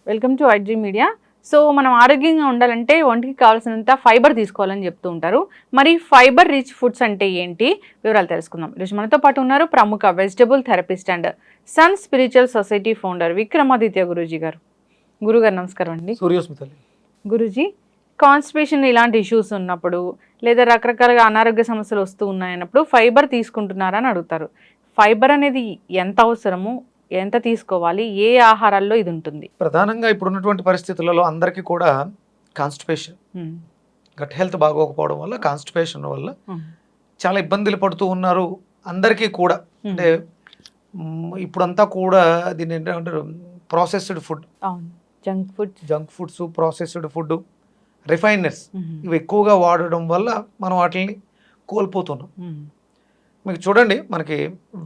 Welcome to IG media. So మనం ఆరోగ్యంగా ఉండాలంటే ఒంటికి కావాల్సినంత ఫైబర్ తీసుకోవాలని చెప్తూ ఉంటారు. మరి ఫైబర్ రిచ్ ఫుడ్స్ అంటే ఏంటి, వివరాలు తెలుసుకుందాం. ఈరోజు మనతో పాటు ఉన్నారు ప్రముఖ vegetable therapist and sun spiritual society founder Vikramaditya Guruji గారు. గురుగారు నమస్కారం అండి. సూర్యోస్మితల్లి. గురూజీ, కాన్స్టిపేషన్ ఇలాంటి ఇష్యూస్ ఉన్నప్పుడు లేదా రకరకాలుగా అనారోగ్య సమస్యలు వస్తూ ఉన్నాయన్నప్పుడు ఫైబర్ తీసుకుంటున్నారా అని అడుగుతారు. ఫైబర్ అనేది ఎంత అవసరము, ఎంత తీసుకోవాలి, ఏ ఆహారాల్లో ఇది ఉంటుంది? ప్రధానంగా ఇప్పుడున్నటువంటి పరిస్థితులలో అందరికీ కూడా కాన్స్టిపేషన్, గట్ హెల్త్ బాగోకపోవడం వల్ల, కాన్స్టిపేషన్ వల్ల చాలా ఇబ్బందులు పడుతూ ఉన్నారు అందరికీ కూడా. అంటే ఇప్పుడంతా కూడా దీన్ని ఏంటంటారు, processed food, junk foods, processed food, refiners ఇవి ఎక్కువగా వాడడం వల్ల మనం వాటిని కోల్పోతున్నాం. మీకు చూడండి, మనకి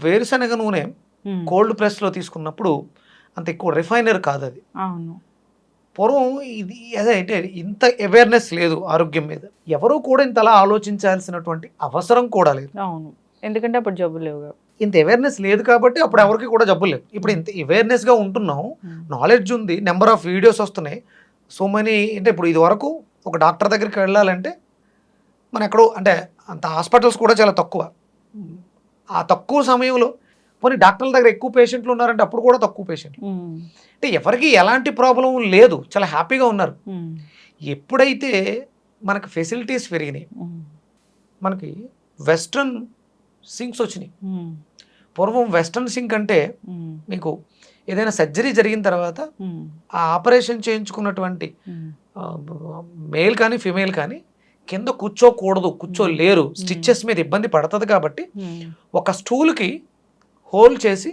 వేరుశనగ నూనె కోల్డ్ ప్రెస్లో తీసుకున్నప్పుడు అంత ఎక్కువ రిఫైనర్ కాదు అది. పూర్వం ఇది అంటే ఇంత అవేర్నెస్ లేదు ఆరోగ్యం మీద, ఎవరు కూడా ఇంతలా ఆలోచించాల్సినటువంటి అవసరం కూడా లేదు. అవును, ఎందుకంటే అప్పుడు జబ్బులు లేవు, ఇంత అవేర్నెస్ లేదు కాబట్టి అప్పుడు ఎవరికి కూడా జబ్బులు లేవు. ఇప్పుడు ఇంత అవేర్నెస్గా ఉంటున్నాం, నాలెడ్జ్ ఉంది, నెంబర్ ఆఫ్ వీడియోస్ వస్తున్నాయి, సో మనీ. అంటే ఇప్పుడు ఇది వరకు ఒక డాక్టర్ దగ్గరికి వెళ్ళాలంటే మనం ఎక్కడో అంటే అంత హాస్పిటల్స్ కూడా చాలా తక్కువ. ఆ తక్కువ సమయంలో పోనీ డాక్టర్ల దగ్గర ఎక్కువ పేషెంట్లు ఉన్నారంటే అప్పుడు కూడా తక్కువ పేషెంట్లు. అంటే ఎవరికి ఎలాంటి ప్రాబ్లం లేదు, చాలా హ్యాపీగా ఉన్నారు. ఎప్పుడైతే మనకు ఫెసిలిటీస్ పెరిగినాయి, మనకి వెస్ట్రన్ సింక్స్ వచ్చినాయి. పూర్వం వెస్ట్రన్ సింక్ అంటే మీకు ఏదైనా సర్జరీ జరిగిన తర్వాత ఆ ఆపరేషన్ చేయించుకున్నటువంటి మేల్ కానీ ఫిమేల్ కానీ కింద కూర్చోకూడదు, కూర్చోలేరు, స్టిచ్చెస్ మీద ఇబ్బంది పడుతుంది. కాబట్టి ఒక స్టూల్కి హోల్ చేసి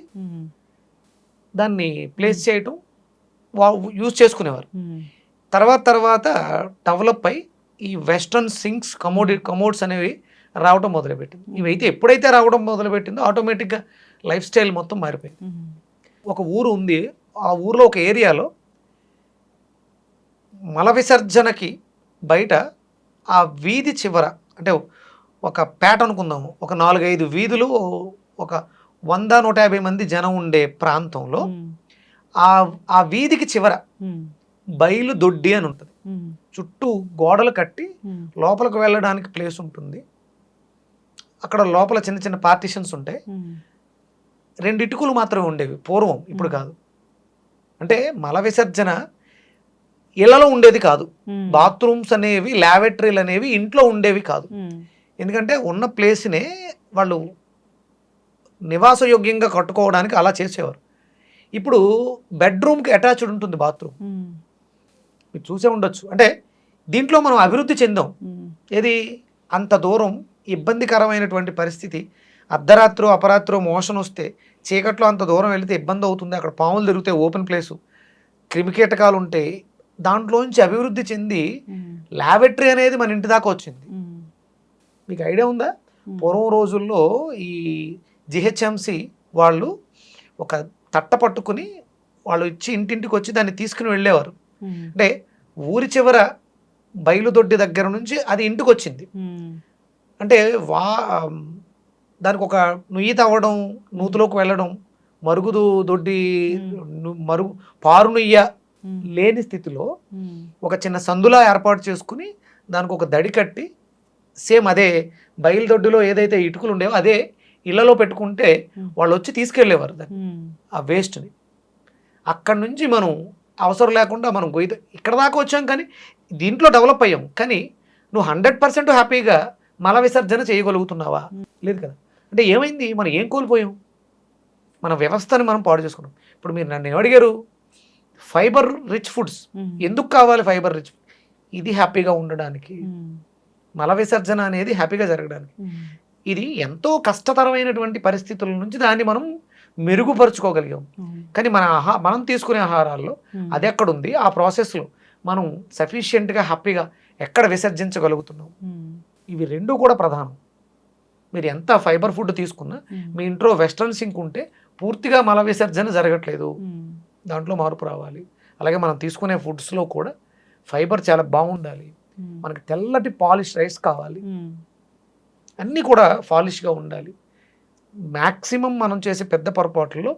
దాన్ని ప్లేస్ చేయటం యూజ్ చేసుకునేవారు. తర్వాత డెవలప్ అయి ఈ వెస్ట్రన్ సింక్స్, కమోడ్స్ అనేవి రావడం మొదలుపెట్టింది. ఇవైతే ఎప్పుడైతే రావడం మొదలుపెట్టిందో ఆటోమేటిక్గా లైఫ్ స్టైల్ మొత్తం మారిపోయింది. ఒక ఊరు ఉంది, ఆ ఊరిలో ఒక ఏరియాలో మల విసర్జనకి బయట ఆ వీధి చివర, అంటే ఒక పేట అనుకుందాము, ఒక 4-5 వీధులు, ఒక 100-150 మంది జనం ఉండే ప్రాంతంలో ఆ వీధికి చివర బయలు దొడ్డి అని ఉంటుంది. చుట్టూ గోడలు కట్టి లోపలికి వెళ్ళడానికి ప్లేస్ ఉంటుంది. అక్కడ లోపల చిన్న చిన్న పార్టిషన్స్ ఉంటాయి. 2 ఇటుకలు మాత్రమే ఉండేవి పూర్వం, ఇప్పుడు కాదు. అంటే మల విసర్జన ఇళ్లలో ఉండేది కాదు, బాత్రూమ్స్ అనేవి, ల్యాబరేటరీలు అనేవి ఇంట్లో ఉండేవి కాదు. ఎందుకంటే ఉన్న ప్లేస్నే వాళ్ళు నివాసయోగ్యంగా కట్టుకోవడానికి అలా చేసేవారు. ఇప్పుడు బెడ్రూమ్కి అటాచ్డ్ ఉంటుంది బాత్రూమ్, మీరు చూసే ఉండొచ్చు. అంటే దీంట్లో మనం అభివృద్ధి చెందాం. ఏది అంత దూరం ఇబ్బందికరమైనటువంటి పరిస్థితి, అర్ధరాత్రో అపరాత్రో మోషన్ వస్తే చీకట్లో అంత దూరం వెళితే ఇబ్బంది అవుతుంది. అక్కడ పాములు తిరుగుతాయి, ఓపెన్ ప్లేసు, క్రిమికీటకాలు ఉంటాయి. దాంట్లోంచి అభివృద్ధి చెంది ల్యాబరేటరీ అనేది మన ఇంటి దాకా వచ్చింది. మీకు ఐడియా ఉందా? పూర్వం రోజుల్లో ఈ జిహెచ్ఎంసి వాళ్ళు ఒక తట్ట పట్టుకుని వాళ్ళు ఇచ్చి ఇంటింటికి వచ్చి దాన్ని తీసుకుని వెళ్ళేవారు. అంటే ఊరి చివర బయలుదొడ్డి దగ్గర నుంచి అది ఇంటికి వచ్చింది. అంటే దానికి ఒక నుయ్యి తవ్వడం, నూతులోకి వెళ్ళడం, మరుగుదు దొడ్డి, పారు నుయ్య లేని స్థితిలో ఒక చిన్న సందులా ఏర్పాటు చేసుకుని దానికి ఒక దడి కట్టి, సేమ్ అదే బయలుదొడ్డిలో ఏదైతే ఇటుకలు ఉండేవో అదే ఇళ్లలో పెట్టుకుంటే వాళ్ళు వచ్చి తీసుకెళ్ళేవారు దాన్ని, ఆ వేస్ట్ని. అక్కడి నుంచి మనం అవసరం లేకుండా మనం ఇక్కడ దాకా వచ్చాం, కానీ దీంట్లో డెవలప్ అయ్యాం. కానీ నువ్వు 100% హ్యాపీగా మల విసర్జన చేయగలుగుతున్నావా? లేదు కదా. అంటే ఏమైంది, మనం ఏం కోల్పోయాం? మన వ్యవస్థని మనం పాడు చేసుకున్నాం. ఇప్పుడు మీరు నన్ను అడిగారు ఫైబర్ రిచ్ ఫుడ్స్ ఎందుకు కావాలి. ఫైబర్ రిచ్ ఇది హ్యాపీగా ఉండడానికి, మల విసర్జన అనేది హ్యాపీగా జరగడానికి. ఇది ఎంతో కష్టతరమైనటువంటి పరిస్థితుల నుంచి దాన్ని మనం మెరుగుపరుచుకోగలిగాం. కానీ మనం తీసుకునే ఆహారాల్లో అది ఎక్కడుంది, ఆ ప్రాసెస్లో మనం సఫిషియెంట్గా హ్యాపీగా ఎక్కడ విసర్జించగలుగుతున్నాం? ఇవి రెండు కూడా ప్రధానం. మీరు ఎంత ఫైబర్ ఫుడ్ తీసుకున్నా మీ ఇంట్లో వెస్ట్రన్ సింక్ ఉంటే పూర్తిగా మల విసర్జన జరగట్లేదు, దాంట్లో మార్పు రావాలి. అలాగే మనం తీసుకునే ఫుడ్స్లో కూడా ఫైబర్ చాలా బాగుండాలి. మనకి తెల్లటి పాలిష్ రైస్ కావాలి, అన్నీ కూడా పాలిష్గా ఉండాలి. మ్యాక్సిమం మనం చేసే పెద్ద పొరపాట్లలో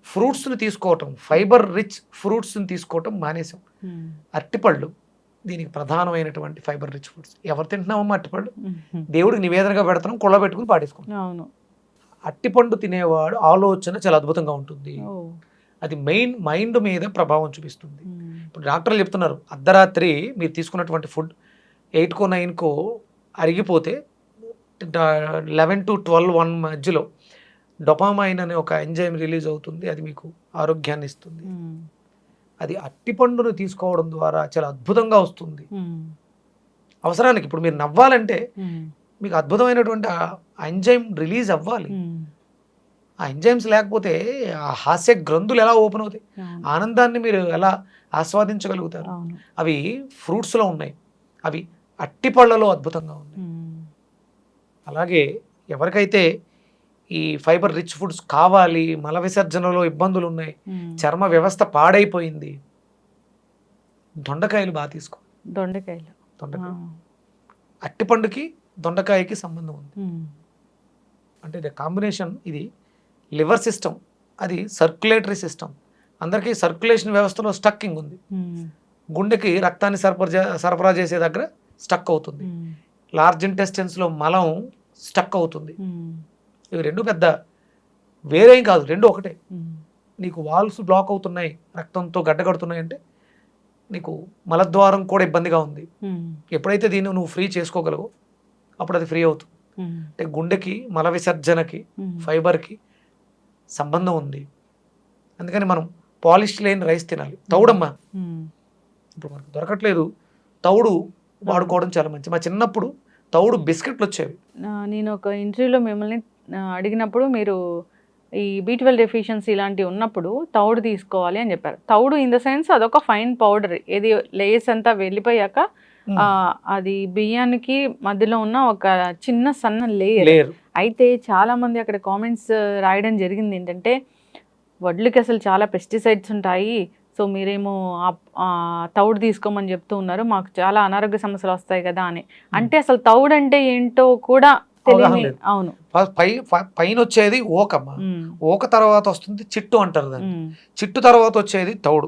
ఫ్రూట్స్ని తీసుకోవటం, ఫైబర్ రిచ్ ఫ్రూట్స్ని తీసుకోవటం మానేసాం. అరటిపళ్ళు దీనికి ప్రధానమైనటువంటి ఫైబర్ రిచ్ ఫుడ్స్. ఎవరు తింటున్నామమ్మా అరటిపళ్ళు? దేవుడికి నివేదనగా పెడతాం, కుళ్ళ పెట్టుకుని పాడేసుకుంటాం. అవును. అరటిపండు తినేవాడు ఆలోచన చాలా అద్భుతంగా ఉంటుంది. అది మైండ్ మీద ప్రభావం చూపిస్తుంది. ఇప్పుడు డాక్టర్లు చెప్తున్నారు, అర్ధరాత్రి మీరు తీసుకున్నటువంటి ఫుడ్ 8కో 9కో అరిగిపోతే 11 to 12, 1 మధ్యలో డొపామైన్ అనే ఒక ఎంజైమ్ రిలీజ్ అవుతుంది. అది మీకు ఆరోగ్యాన్ని ఇస్తుంది. అది అరటిపండును తీసుకోవడం ద్వారా చాలా అద్భుతంగా వస్తుంది. అవసరానికి ఇప్పుడు మీరు నవ్వాలంటే మీకు అద్భుతమైనటువంటి ఆ ఎంజైమ్ రిలీజ్ అవ్వాలి. ఆ ఎంజైమ్స్ లేకపోతే ఆ హాస్య గ్రంథులు ఎలా ఓపెన్ అవుతాయి? ఆనందాన్ని మీరు ఎలా ఆస్వాదించగలుగుతారు? అవి ఫ్రూట్స్లో ఉన్నాయి, అవి అట్టిపళ్ళలో అద్భుతంగా ఉన్నాయి. అలాగే ఎవరికైతే ఈ ఫైబర్ రిచ్ ఫుడ్స్ కావాలి, మల విసర్జనలో ఇబ్బందులు ఉన్నాయి, చర్మ వ్యవస్థ పాడైపోయింది, దొండకాయలు బాగా తీసుకోవాలి. దొండకాయ అట్టిపండుకి దొండకాయకి సంబంధం ఉంది. అంటే ఇది కాంబినేషన్. ఇది లివర్ సిస్టమ్, అది సర్క్యులేటరీ సిస్టమ్. అందరికీ సర్క్యులేషన్ వ్యవస్థలో స్టక్కింగ్ ఉంది. గుండెకి రక్తాన్ని సరఫరా చేసే దగ్గర స్టక్ అవుతుంది. లార్జ్ ఇంటెస్టైన్స్లో మలం స్టక్ అవుతుంది. ఇవి రెండు పెద్ద వేరేం కాదు, రెండు ఒకటే. నీకు వాల్వ్స్ బ్లాక్ అవుతున్నాయి, రక్తంతో గడ్డగడుతున్నాయి అంటే నీకు మలద్వారం కూడా ఇబ్బందిగా ఉంది. ఎప్పుడైతే దీన్ని నువ్వు ఫ్రీ చేసుకోగలవో అప్పుడు అది ఫ్రీ అవుతుంది. అంటే గుండెకి, మల విసర్జనకి, ఫైబర్కి సంబంధం ఉంది. అందుకని మనం పాలిష్ లేని రైస్ తినాలి. తౌడమ్మా ఇప్పుడు మనకు దొరకట్లేదు, తౌడు వాడుకోవడం చాలా మంచి. మా చిన్నప్పుడు తౌడు బిస్కెట్లు వచ్చేవి. నేను ఒక ఇంటర్వ్యూలో మిమ్మల్ని అడిగినప్పుడు మీరు ఈ B12 డెఫిషియన్సీ ఇలాంటివి ఉన్నప్పుడు తౌడు తీసుకోవాలి అని చెప్పారు. తౌడు ఇన్ ద సెన్స్ అదొక ఫైన్ పౌడర్. ఏది లేయర్స్ అంతా వెళ్ళిపోయాక అది బియ్యానికి మధ్యలో ఉన్న ఒక చిన్న సన్న లేయర్. అయితే చాలా మంది అక్కడ కామెంట్స్ రాయడం జరిగింది ఏంటంటే, వడ్లకి అసలు చాలా పెస్టిసైడ్స్ ఉంటాయి, సో మీరేమో తౌడు తీసుకోమని చెప్తూ ఉన్నారు, మాకు చాలా అనారోగ్య సమస్యలు వస్తాయి కదా అని. అంటే అసలు తౌడు అంటే ఏంటో కూడా తెలియదు. అవును, పైన వచ్చేది ఓకమ్మా, ఓక తర్వాత వస్తుంది చిట్టు అంటారు దాన్ని. చిట్టు తర్వాత వచ్చేది తౌడు.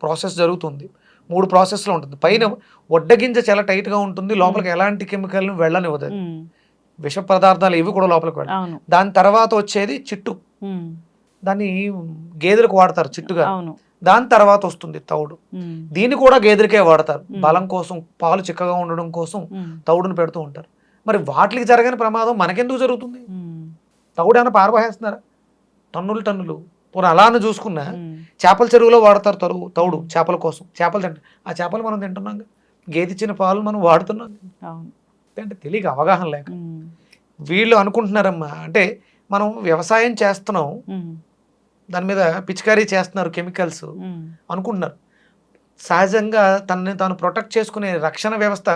ప్రాసెస్ జరుగుతుంది, 3 ప్రాసెస్లో ఉంటుంది. పైన వడ్డగింజ చాలా టైట్గా ఉంటుంది, లోపలికి ఎలాంటి కెమికల్ వెళ్ళనివ్వదు, విష పదార్థాలు ఏవి కూడా లోపలికి వెళ్ళాలి. దాని తర్వాత వచ్చేది చిట్టు, దాన్ని గేదెలకు వాడతారు చిట్టుగా. దాని తర్వాత వస్తుంది తౌడు. దీన్ని కూడా గేదెలకే వాడతారు, బలం కోసం, పాలు చిక్కగా ఉండడం కోసం తౌడును పెడుతూ ఉంటారు. మరి వాటికి జరగని ప్రమాదం మనకెందుకు జరుగుతుంది? తౌడు ఏమైనా పారబోసేస్తున్నారా? టన్నులు. పోనీ అలానే చూసుకున్నా చేపల చెరువులో వాడతారు తౌడు చేపల కోసం. చేపలు తింటారు, ఆ చేపలు మనం తింటున్నాం, గేదెచ్చిన పాలు మనం వాడుతున్నాం. అంటే తెలియక, అవగాహన లేక వీళ్ళు అనుకుంటున్నారమ్మా. అంటే మనం వ్యవసాయం చేస్తున్నాం, దాని మీద పిచికారీ చేస్తున్నారు కెమికల్స్ అనుకుంటున్నారు. సహజంగా తనని తాను ప్రొటెక్ట్ చేసుకునే రక్షణ వ్యవస్థ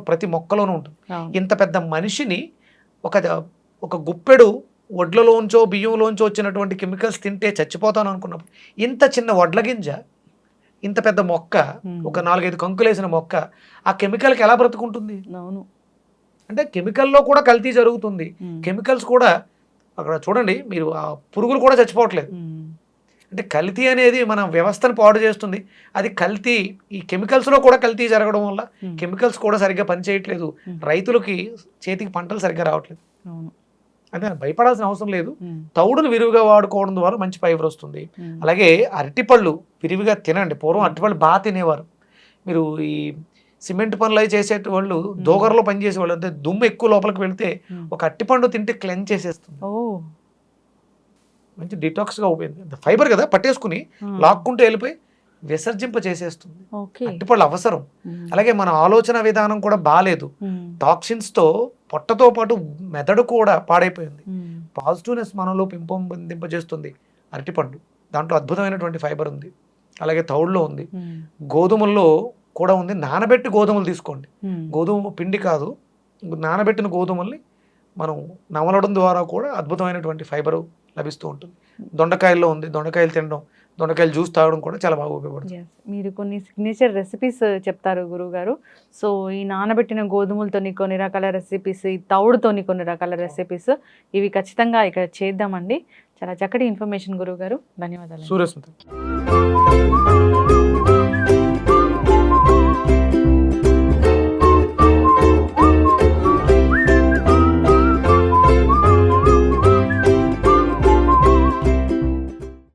ప్రతి మొక్కలోనూ ఉంటుంది. ఇంత పెద్ద మనిషిని ఒక గుప్పెడు వడ్లలోంచో బియ్యంలోంచో వచ్చినటువంటి కెమికల్స్ తింటే చచ్చిపోతాను అనుకున్నప్పుడు, ఇంత చిన్న వడ్ల గింజ, ఇంత పెద్ద మొక్క, ఒక 4-5 కంకులేసిన మొక్క ఆ కెమికల్కి ఎలా బ్రతుకుంటుంది? అంటే కెమికల్లో కూడా కల్తీ జరుగుతుంది. కెమికల్స్ కూడా అక్కడ చూడండి మీరు, ఆ పురుగులు కూడా చచ్చిపోవట్లేదు. అంటే కల్తీ అనేది మన వ్యవస్థను పాడు చేస్తుంది. అది కల్తీ, ఈ కెమికల్స్లో కూడా కల్తీ జరగడం వల్ల కెమికల్స్ కూడా సరిగ్గా పనిచేయట్లేదు, రైతులకి చేతికి పంటలు సరిగ్గా రావట్లేదు. అంటే భయపడాల్సిన అవసరం లేదు. తౌడును విరివిగా వాడుకోవడం ద్వారా మంచి ఫైబర్ వస్తుంది. అలాగే అరటిపళ్ళు విరివిగా తినండి. పూర్వం అరటిపళ్ళు బాగా తినేవారు. మీరు ఈ సిమెంట్ పనులు అవి చేసేవాళ్ళు, దోగరలో పనిచేసేవాళ్ళు, అంటే దుమ్ము ఎక్కువ లోపలికి వెళ్తే ఒక అరటిపండు తింటే క్లెన్స్ చేసేస్తుంది, మంచి డిటాక్స్గా ఉపయోగింది. ఫైబర్ కదా, పట్టేసుకుని లాక్కుంటూ వెళ్ళిపోయి విసర్జింప చేసేస్తుంది. అరటిపళ్ళు అవసరం. అలాగే మన ఆలోచన విధానం కూడా బాగాలేదు, టాక్సిన్స్తో పొట్టతో పాటు మెదడు కూడా పాడైపోయింది. పాజిటివ్నెస్ మనలో పెంపొందింపజేస్తుంది అరటిపండు. దాంట్లో అద్భుతమైనటువంటి ఫైబర్ ఉంది. అలాగే తౌడులో ఉంది, గోధుమల్లో కూడా ఉంది. నానబెట్టి గోధుమలు తీసుకోండి, గోధుమ పిండి కాదు, నానబెట్టిన గోధుమల్ని మనం నమలడం ద్వారా కూడా అద్భుతమైనటువంటి ఫైబరు లభిస్తూ ఉంటుంది. దొండకాయల్లో ఉంది, దొండకాయలు తినడం దొండకాయలు జ్యూస్ తాగడం కూడా చాలా బాగా ఉపయోగపడుతుంది. Yes. మీరు కొన్ని సిగ్నేచర్ రెసిపీస్ చెప్తారు గురువుగారు. సో ఈ నానబెట్టిన గోధుమలతోని కొన్ని రకాల రెసిపీస్, ఈ తౌడుతోని కొన్ని రకాల రెసిపీస్, ఇవి ఖచ్చితంగా ఇక్కడ చేద్దామండి. చాలా చక్కటి ఇన్ఫర్మేషన్ గురువుగారు, ధన్యవాదాలు. సూర్యస్మృతి.